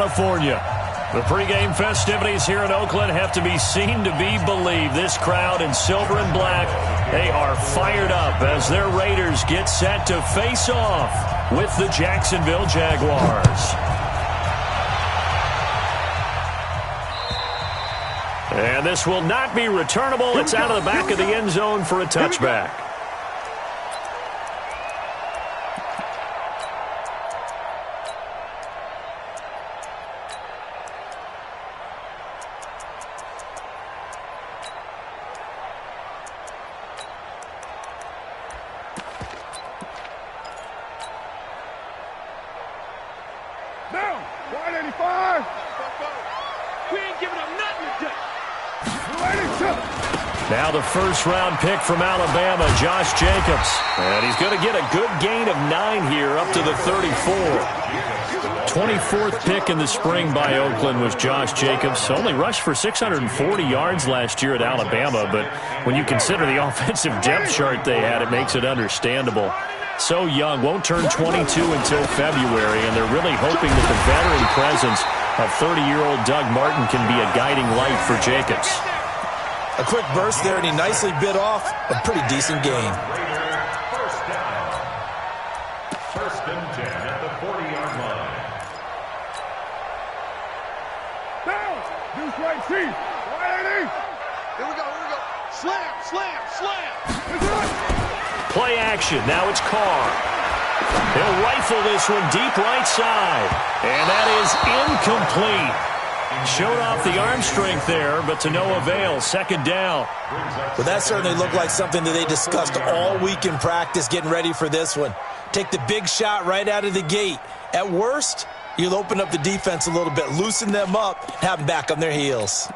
California. The pregame festivities here in Oakland have to be seen to be believed. This crowd in silver and black, they are fired up as their Raiders get set to face off with the Jacksonville Jaguars. And this will not be returnable. It's out of the back of the end zone for a touchback. Down, 185. We ain't giving up nothing today. Now the first-round pick from Alabama, Josh Jacobs. And he's going to get a good gain of 9 here up to the 34. 24th pick in the spring by Oakland was Josh Jacobs. Only rushed for 640 yards last year at Alabama, but when you consider the offensive depth chart they had, it makes it understandable. So young, won't turn 22 until February, and they're really hoping that the veteran presence of 30-year-old Doug Martin can be a guiding light for Jacobs. A quick burst there, and he nicely bit off a pretty decent gain. First and 10 at the 40-yard line. Down, deuce right seat, 180. Here we go. Slam, slam, slam. Play action. Now it's Carr. He'll rifle this one deep right side. And that is incomplete. Showed off the arm strength there, but to no avail. Second down. Well, that certainly looked like something that they discussed all week in practice, getting ready for this one. Take the big shot right out of the gate. At worst, you'll open up the defense a little bit, loosen them up, and have them back on their heels.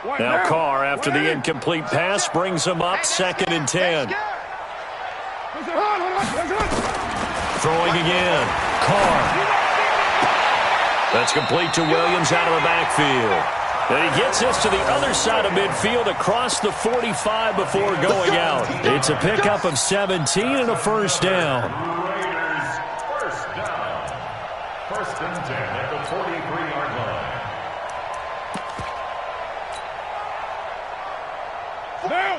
Now Carr, after the incomplete pass, brings him up 2nd and 10. Throwing again. Carr. That's complete to Williams out of the backfield. And he gets this to the other side of midfield across the 45 before going out. It's a pickup of 17 and a first down. Raiders first down. First and 10 at the 43-yard line.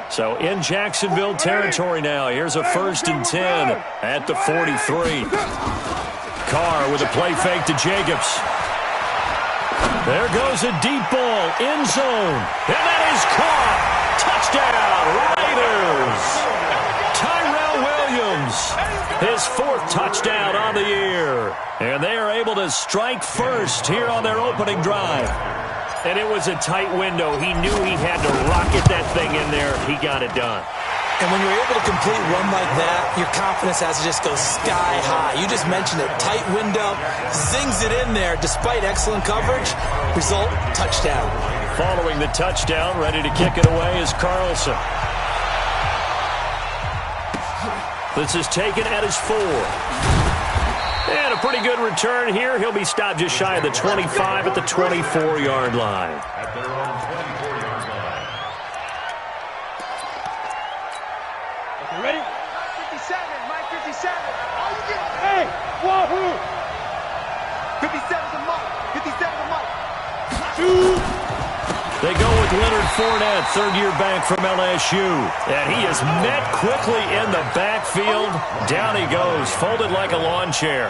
So in Jacksonville territory now. Here's a 1st and 10 at the 43. Carr with a play fake to Jacobs. There goes a deep ball, end zone. And that is caught. Touchdown, Raiders. Tyrell Williams, his 4th touchdown on the year. And they are able to strike first here on their opening drive. And it was a tight window. He knew he had to rocket that thing in there. He got it done. And when you're able to complete one like that, your confidence has to just go sky high. You just mentioned it. Tight window, zings it in there despite excellent coverage. Result, touchdown. Following the touchdown, ready to kick it away is Carlson. This is taken at his 4. And a pretty good return here. He'll be stopped just shy of the 25 at the 24-yard line. At their own 24-yard line. Okay, ready? 57, Mike 57. All you get, hey, wahoo! 57 to Mike, 57 to Mike. They go with Leonard Fournette, third-year back from LSU. And he is met quickly in the backfield. Down he goes, folded like a lawn chair.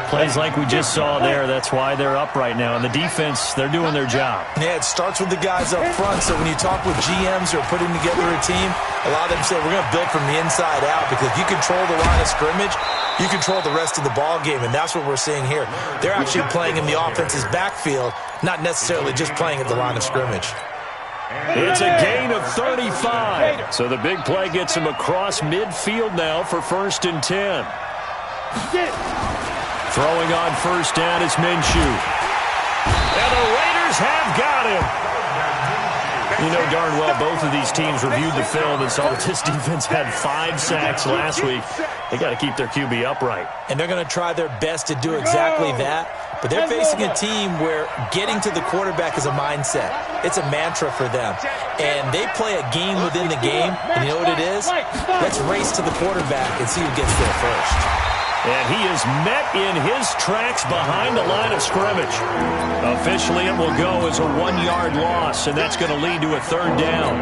Plays like we just saw there. That's why they're up right now. And the defense, they're doing their job. Yeah, it starts with the guys up front. So when you talk with GMs who are putting together a team, a lot of them say, we're going to build from the inside out. Because if you control the line of scrimmage, you control the rest of the ball game. And that's what we're seeing here. They're actually playing in the offense's backfield, not necessarily just playing at the line of scrimmage. It's a gain of 35. So the big play gets him across midfield now for 1st and 10. Throwing on first down is Minshew. And the Raiders have got him. You know darn well both of these teams reviewed the film and saw that this defense had 5 sacks last week. They got to keep their QB upright. And they're going to try their best to do exactly that. But they're facing a team where getting to the quarterback is a mindset. It's a mantra for them. And they play a game within the game. And you know what it is? Let's race to the quarterback and see who gets there first. And he is met in his tracks behind the line of scrimmage. Officially, it will go as a 1-yard loss, and that's going to lead to a 3rd down.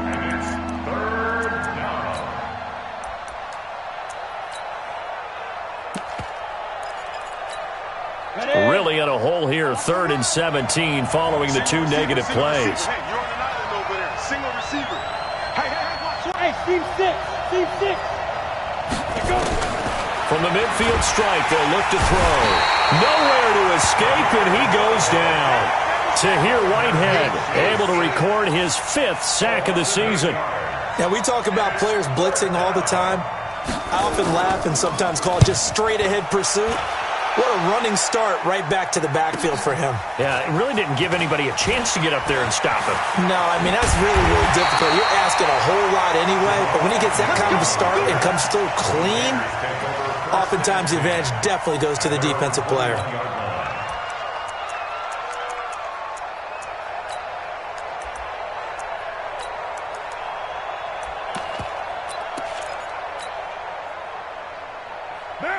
And it's 3rd down. Really in a hole here, 3rd and 17, following the 2 negative plays. Hey, you're on an island over there. Single receiver. Hey, watch. Hey, team 6. Team 6. Let's go. From the midfield stripe, they'll look to throw. Nowhere to escape, and he goes down. Tahir Whitehead, able to record his 5th sack of the season. Now, we talk about players blitzing all the time. I often laugh and sometimes call it just straight-ahead pursuit. What a running start right back to the backfield for him. Yeah, it really didn't give anybody a chance to get up there and stop him. No, I mean, that's really, really difficult. You're asking a whole lot anyway, but when he gets that kind of a start and comes through clean, oftentimes the advantage definitely goes to the defensive player.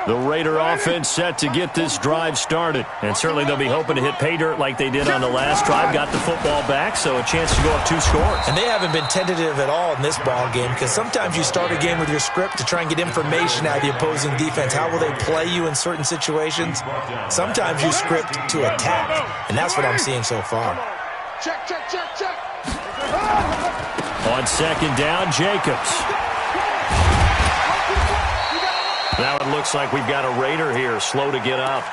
The Raider offense set to get this drive started. And certainly they'll be hoping to hit pay dirt like they did on the last drive. Got the football back, so a chance to go up 2 scores. And they haven't been tentative at all in this ball game, because sometimes you start a game with your script to try and get information out of the opposing defense. How will they play you in certain situations? Sometimes you script to attack, and that's what I'm seeing so far. Check. On 2nd down, Jacobs. Now it looks like we've got a Raider here, slow to get up.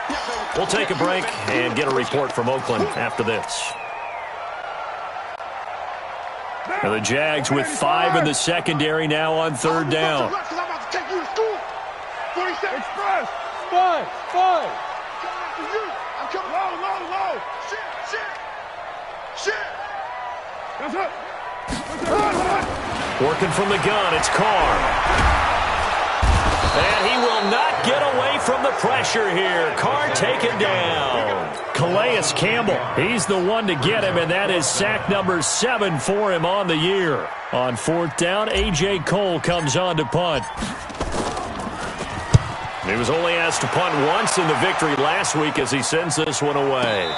We'll take a break and get a report from Oakland after this. And the Jags with 5 in the secondary now on 3rd down. I'm about to take you to school. 47. Express. 5. I'm coming low. Shit. That's it. Working from the gun, it's Carr. And he will not get away from the pressure here. Carr taken down. Calais Campbell, he's the one to get him, and that is sack number 7 for him on the year. On 4th down, A.J. Cole comes on to punt. He was only asked to punt once in the victory last week as he sends this one away.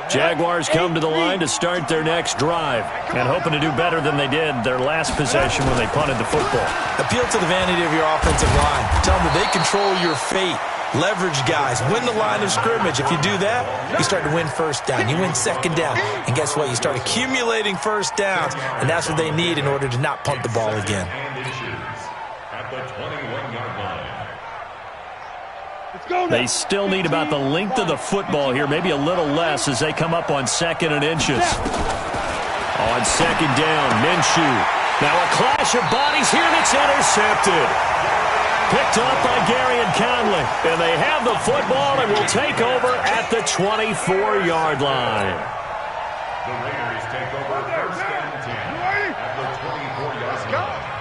Jaguars come to the line to start their next drive and hoping to do better than they did their last possession when they punted the football. Appeal to the vanity of your offensive line. Tell them that they control your fate. Leverage guys. Win the line of scrimmage. If you do that, you start to win 1st down. You win 2nd down. And guess what? You start accumulating 1st downs. And that's what they need in order to not punt the ball again. At the 21-yard line. They still need about the length of the football here, maybe a little less as they come up on 2nd and inches. On 2nd down, Minshew. Now a clash of bodies here that's intercepted. Picked up by Gary and Conley. And they have the football and will take over at the 24-yard line. The Raiders take over 1st and 10 at the 24-yard line.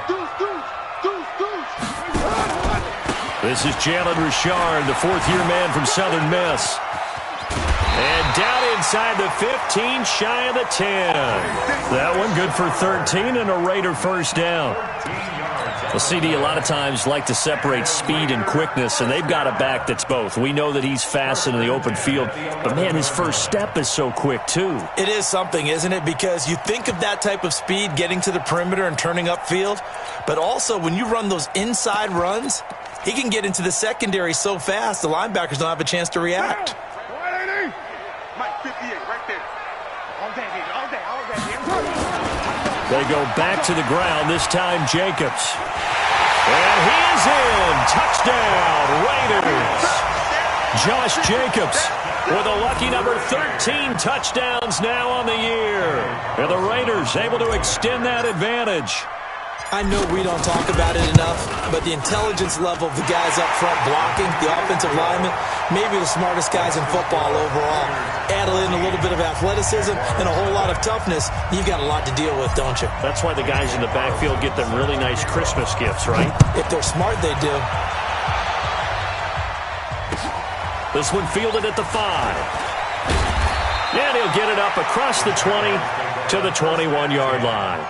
This is Jalen Richard, the 4th-year man from Southern Miss. And down inside the 15, shy of the 10. That one good for 13 and a Raider 1st down. Well, CD, a lot of times like to separate speed and quickness, and they've got a back that's both. We know that he's fast in the open field, but, man, his first step is so quick, too. It is something, isn't it? Because you think of that type of speed getting to the perimeter and turning upfield, but also when you run those inside runs, he can get into the secondary so fast, the linebackers don't have a chance to react. Mike 58, right there. All day. They go back to the ground, this time Jacobs. And he is in. Touchdown, Raiders. Josh Jacobs with a lucky number 13 touchdowns now on the year. And the Raiders able to extend that advantage. I know we don't talk about it enough, but the intelligence level of the guys up front blocking, the offensive linemen, maybe the smartest guys in football overall. Add in a little bit of athleticism and a whole lot of toughness, you've got a lot to deal with, don't you? That's why the guys in the backfield get them really nice Christmas gifts, right? If they're smart, they do. This one fielded at the 5. And he'll get it up across the 20 to the 21-yard line.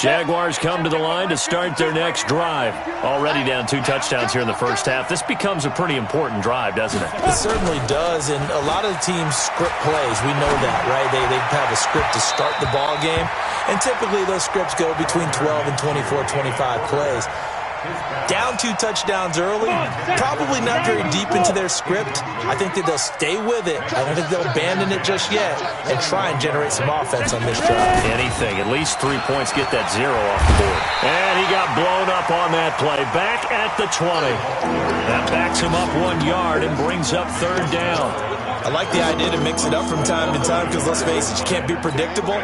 Jaguars come to the line to start their next drive. Already down 2 touchdowns here in the first half. This becomes a pretty important drive, doesn't it? It certainly does, and a lot of teams script plays. We know that, right? They have a script to start the ball game, and typically those scripts go between 12 and 24, 25 plays. Down 2 touchdowns early, probably not very deep into their script. I think that they'll stay with it. I don't think they'll abandon it just yet and try and generate some offense on this drive. Anything. At least 3 points, get that 0 off the board. And he got blown up on that play. Back at the 20. That backs him up 1 yard and brings up 3rd down. I like the idea to mix it up from time to time because, let's face it, you can't be predictable.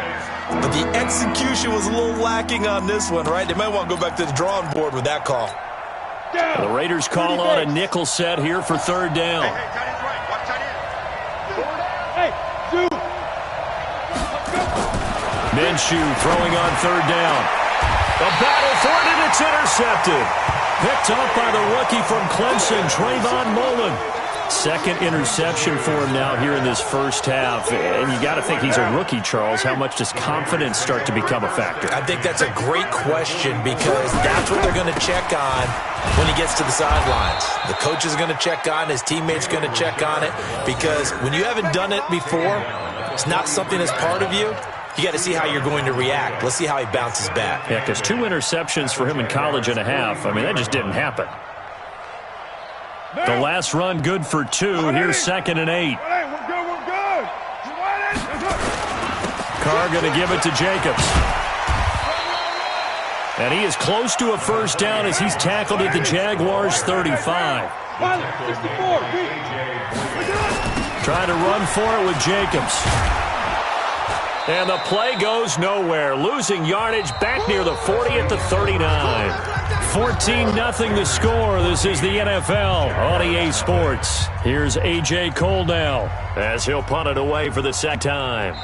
But the execution was a little lacking on this one, right? They might want to go back to the drawing board with that call. The Raiders call on a nickel set here for 3rd down. Hey, tight end's right. Watch tight end. Hey, dude. Minshew throwing on 3rd down. The battle for it, and it's intercepted. Picked up by the rookie from Clemson, Trayvon Mullen. 2nd interception for him now here in this first half. And you got to think he's a rookie, Charles. How much does confidence start to become a factor? I think that's a great question because that's what they're going to check on when he gets to the sidelines. The coach is going to check on, his teammates going to check on it, because when you haven't done it before, it's not something that's part of you. You got to see how you're going to react. Let's see how he bounces back. Yeah, because 2 interceptions for him in college and a half. I mean, that just didn't happen. The last run good for 2. Here's 2nd and 8. We're good. Carr going to give it to Jacobs. And he is close to a first down as he's tackled at the Jaguars 35. Trying to run for it with Jacobs. And the play goes nowhere. Losing yardage back near the 40 at the 39. 14-0 the score. This is the NFL on EA Sports. Here's A.J. Cole now as he'll punt it away for the 2nd time.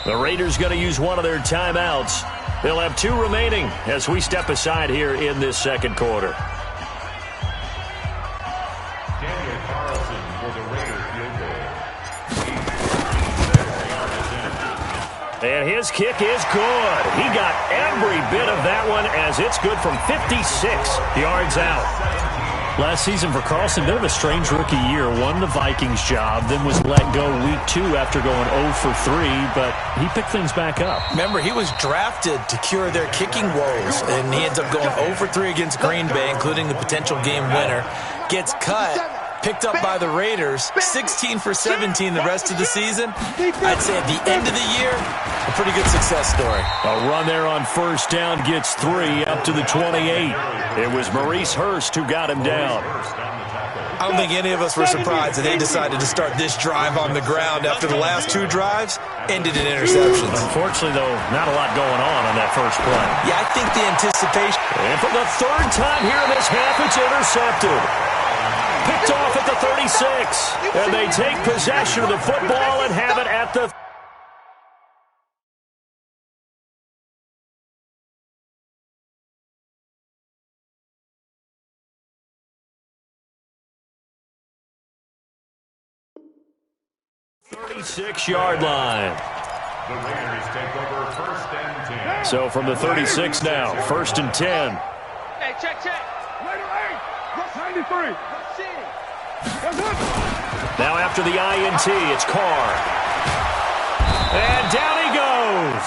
The Raiders going to use one of their timeouts. They'll have 2 remaining as we step aside here in this 2nd quarter. And his kick is good. He got every bit of that one as it's good from 56 yards out. Last season for Carlson, bit of a strange rookie year. Won the Vikings job, then was let go week 2 after going 0 for 3, but he picked things back up. Remember, he was drafted to cure their kicking woes, and he ends up going 0 for 3 against Green Bay, including the potential game winner. Gets cut. Picked up by the Raiders, 16 for 17 the rest of the season. I'd say at the end of the year, a pretty good success story. A run there on 1st down gets 3 up to the 28. It was Maurice Hurst who got him down. I don't think any of us were surprised that they decided to start this drive on the ground after the last 2 drives ended in interceptions. Unfortunately, though, not a lot going on that first play. Yeah, I think the anticipation. And for the 3rd time here in this half, it's intercepted. Picked off at the 36. And they take possession of the football and have it at the... ...36-yard line. The Raiders take over 1st and 10. So from the 36 now, 1st and 10. Hey, check. Raider 8. 93. Now after the INT, it's Carr. And down he goes.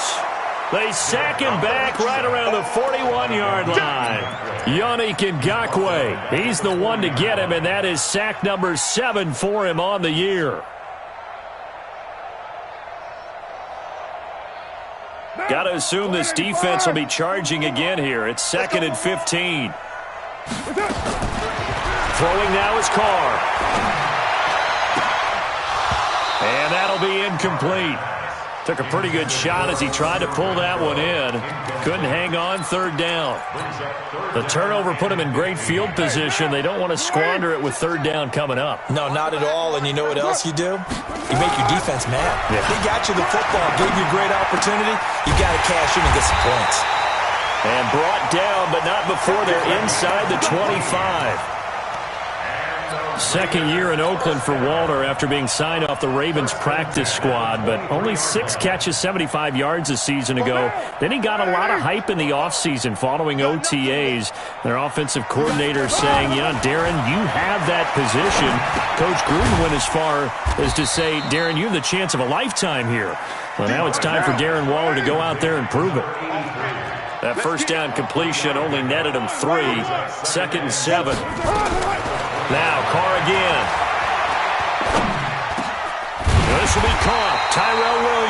They sack him back right around the 41-yard line. Yannick Ngakoue, he's the one to get him, and that is sack number 7 for him on the year. Got to assume this defense will be charging again here. It's 2nd and 15. Throwing now is Carr. And that'll be incomplete. Took a pretty good shot as he tried to pull that one in. Couldn't hang on, third down. The turnover put him in great field position. They don't want to squander it with third down coming up. No, not at all. And you know what else you do? You make your defense mad. Yeah. They got you the football, gave you a great opportunity. You got to cash in and get some points. And brought down, but not before they're inside the 25. Second year in Oakland for Walter after being signed off the Ravens practice squad, but only 6 catches, 75 yards a season ago. Then he got a lot of hype in the offseason following OTAs. Their offensive coordinator saying, you know, Darren, you have that position. Coach Gruden went as far as to say, Darren, you have the chance of a lifetime here. Well, now it's time for Darren Waller to go out there and prove it. That first down completion only netted him 3. 2nd and 7. Now Carr again. This will be caught. Tyrell Williams.